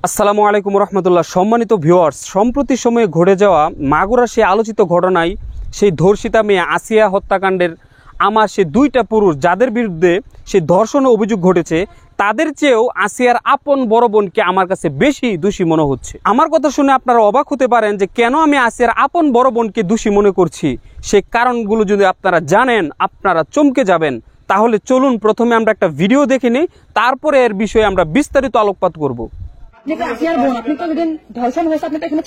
আসসালামু আলাইকুম রহমতুল্লাহ। সম্মানিত ভিউয়ার্স, সম্প্রতি সময়ে ঘটে যাওয়া মাগুরা সেই আলোচিত ঘটনায় সেই ধর্ষিতা মেয়ে আসিয়া হত্যাকাণ্ডের আমার সে দুইটা পুরুষ যাদের বিরুদ্ধে সেই ধর্ষণের অভিযোগ ঘটেছে, তাদের চেয়েও আসিয়ার আপন বড় বোনকে আমার কাছে বেশি দোষী মনে হচ্ছে। আমার কথা শুনে আপনারা অবাক হতে পারেন যে কেন আমি আসিয়ার আপন বড় বোনকে দোষী মনে করছি। সেই কারণগুলো যদি আপনারা জানেন আপনারা চমকে যাবেন। তাহলে চলুন প্রথমে আমরা একটা ভিডিও দেখে নিই, তারপরে এর বিষয়ে আমরা বিস্তারিত আলোকপাত করব। আসিয়ার বোন, আপনি তো যেদিন ধর্ষণ হয়েছে আপনি তো এখানে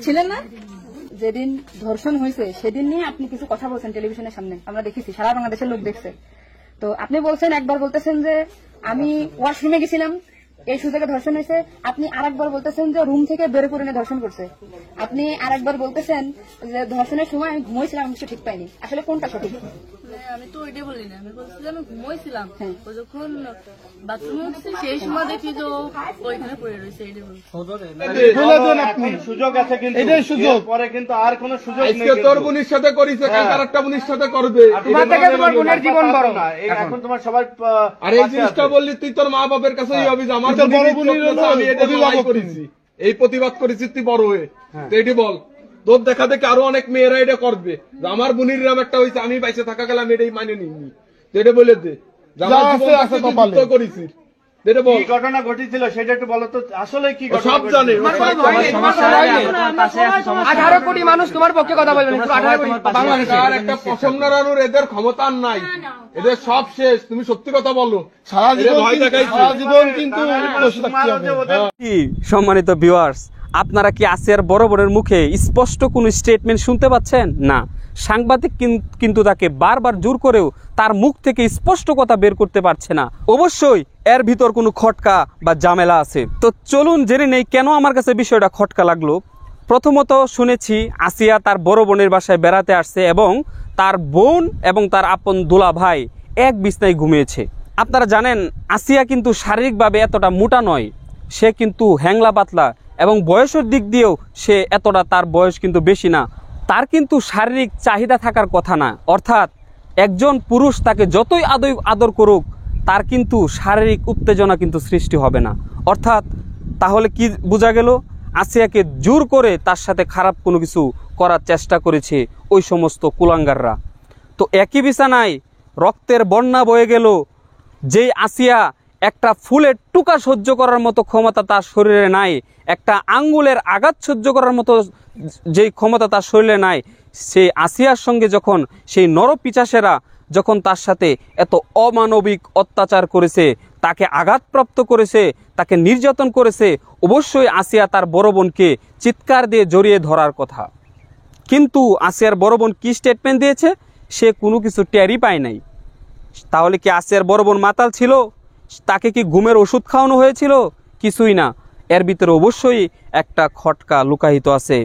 ছিলেন না? যেদিন ধর্ষণ হয়েছে সেদিন নিয়ে আপনি কিছু কথা বলছেন টেলিভিশনের সামনে, আমরা দেখেছি, সারা বাংলাদেশের লোক দেখছে। তো আপনি বলছেন, একবার বলতেছেন যে আমি ওয়াশরুমে গেছিলাম, এই সুযোগে ধর্ষণ হয়েছে। আপনি আরেকবার বলতেছেন যে রুম থেকে বের করে নিয়ে ধর্ষণ করছে। আপনি আরেকবার বলতেছেন যে ধর্ষণের সময় আমি ঘুমাইছিলাম, আমি কিছু ঠিক পাইনি। আসলে কোনটা সঠিক? আমি তো ওইটাই বলি না, আমি বলছি যে আমি ঘুমাইছিলাম, ও যখন বাথরুমে উঠছি সেই সময় দেখি যে ওইখানে পড়ে রয়েছে। এইটাই বলছি। সুযোগ আছে কিন্তু এটাই সুযোগ, পরে কিন্তু আর কোনো সুযোগ নেই। আজকে তোর বোনের সাথে করিস, কাল আরেকটা বোনের সাথে করবে। তোমার থেকে তোমার বোনের জীবন বড় না, এখন তোমার সবার। আর এই জিনিসটা বললি তুই তোর মা বাবার কাছে আমার বড় বোনের আমি এটা প্রতিবাদ করেছি, এই প্রতিবাদ করেছি তুই বড় হয়ে। তো এটি বল, তোর দেখা দেখে আরো অনেক মেয়েরা এটা করবে। আমার বোনের নাম একটা হয়েছে, আমি বাইসে থাকা গেলাম এটাই মানে নিইনি। এটা বলে দে করেছি, কি ঘটনা ঘটেছিল সেটা একটু বলো তো। আসলে কি সব জানে, 18 কোটি মানুষ তোমার পক্ষে কথা বলবেন। বাংলাদেশের একটা পছন্দ রানুর এদের ক্ষমতা নাই, এদের সব শেষ। তুমি সত্যি কথা বলো, সারা জীবন কিন্তু সম্মানিত ভিউয়ার্স, আপনারা কি আসিয়ার বড় বোনের মুখে স্পষ্ট কোনো স্টেটমেন্ট শুনতে পাচ্ছেন? না, সাংবাদিক কিন্তু তাকে বারবার জোর করেও তার মুখ থেকে স্পষ্ট কথা বের করতে পারছে না। অবশ্যই এর ভিতর কোনো খটকা বা ঝামেলা আছে। তো চলুন জেনে নেই কেন আমার কাছে বিষয়টা খটকা লাগলো। প্রথমত শুনেছি আসিয়া তার বড় বোনের বাসায় বেড়াতে আসছে এবং তার বোন এবং তার আপন দুলা ভাই এক বিছনায় ঘুমিয়েছে। আপনারা জানেন আসিয়া কিন্তু শারীরিকভাবে এতটা মোটা নয়, সে কিন্তু হ্যাংলা পাতলা এবং বয়সের দিক দিয়েও সে এতটা, তার বয়স কিন্তু বেশি না। তার কিন্তু শারীরিক চাহিদা থাকার কথা না, অর্থাৎ একজন পুরুষ তাকে যতই আদর করুক তার কিন্তু শারীরিক উত্তেজনা কিন্তু সৃষ্টি হবে না। অর্থাৎ তাহলে কি বোঝা গেল? আসিয়াকে জোর করে তার সাথে খারাপ কোনো কিছু করার চেষ্টা করেছে ওই সমস্ত কুলাঙ্গাররা। তো একই বিছানায় রক্তের বন্যা বয়ে গেল। যেই আসিয়া একটা ফুলের টুকা সহ্য করার মতো ক্ষমতা তার শরীরে নাই, একটা আঙ্গুলের আঘাত সহ্য করার মতো যেই ক্ষমতা তার শরীরে নাই, সেই আসিয়ার সঙ্গে যখন সেই নরপিশাচেরা যখন তার সাথে এত অমানবিক অত্যাচার করেছে, তাকে আঘাতপ্রাপ্ত করেছে, তাকে নির্যাতন করেছে, অবশ্যই আসিয়া তার বড় বোনকে চিৎকার দিয়ে জড়িয়ে ধরার কথা। কিন্তু আসিয়ার বড় বোন কি স্টেটমেন্ট দিয়েছে? সে কোনো কিছু টেরই পায় নাই। তাহলে কি আসিয়ার বড় বোন মাতাল ছিল? তাকে কি ঘুমের ওষুধ খাওয়ানো হয়েছিল? কিছুই না। এর ভিতরে অবশ্যই একটা খটকা লুকায়িত আছে,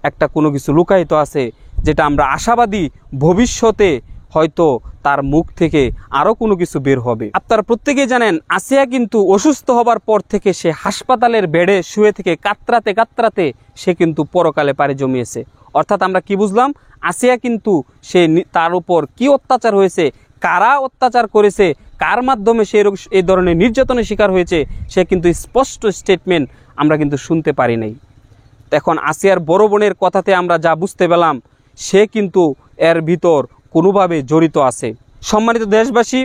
একটা কোনো কিছু লুকায়িত আছে, যেটা আমরা আশাবাদী ভবিষ্যতে হয়তো তার মুখ থেকে আরও কোনো কিছু বের হবে। আপনারা প্রত্যেকেই জানেন আসিয়া কিন্তু অসুস্থ হবার পর থেকে সে হাসপাতালের বেডে শুয়ে থেকে কাতরাতে কাতরাতে সে কিন্তু পরকালে পাড়ি জমিয়েছে। অর্থাৎ আমরা কি বুঝলাম? আসিয়া কিন্তু সে তার উপর কি অত্যাচার হয়েছে, কারা অত্যাচার করেছে, কার মাধ্যমে সে এই ধরনের নির্যাতনের শিকার হয়েছে, সে কিন্তু স্পষ্ট স্টেটমেন্ট আমরা কিন্তু শুনতে পারি নাই। এখন আসিয়ার বড় বোনের কথাতে আমরা যা বুঝতে পেলাম, সে কিন্তু এর ভিতর কোনোভাবে জড়িত আছে। সম্মানিত দেশবাসী,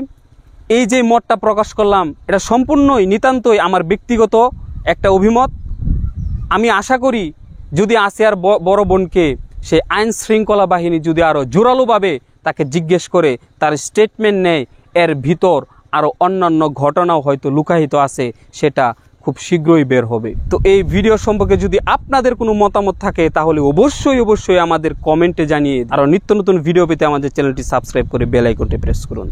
এই যে মতটা প্রকাশ করলাম এটা সম্পূর্ণই নিতান্তই আমার ব্যক্তিগত একটা অভিমত। আমি আশা করি যদি আসিয়ার বড় বোনকে সে আইন শৃঙ্খলা বাহিনী যদি আরও জোরালোভাবে তাকে জিজ্ঞেস করে তার স্টেটমেন্ট নেয়, এর ভিতর আরও অন্যান্য ঘটনাও হয়তো লুকায়িত আছে, সেটা খুব শীঘ্রই বের হবে। তো এই ভিডিও সম্পর্কে যদি আপনাদের কোনো মতামত থাকে তাহলে অবশ্যই আমাদের কমেন্টে জানিয়ে আরও নিত্য নতুন ভিডিও পেতে আমাদের চ্যানেলটি সাবস্ক্রাইব করে বেল আইকনটি প্রেস করুন।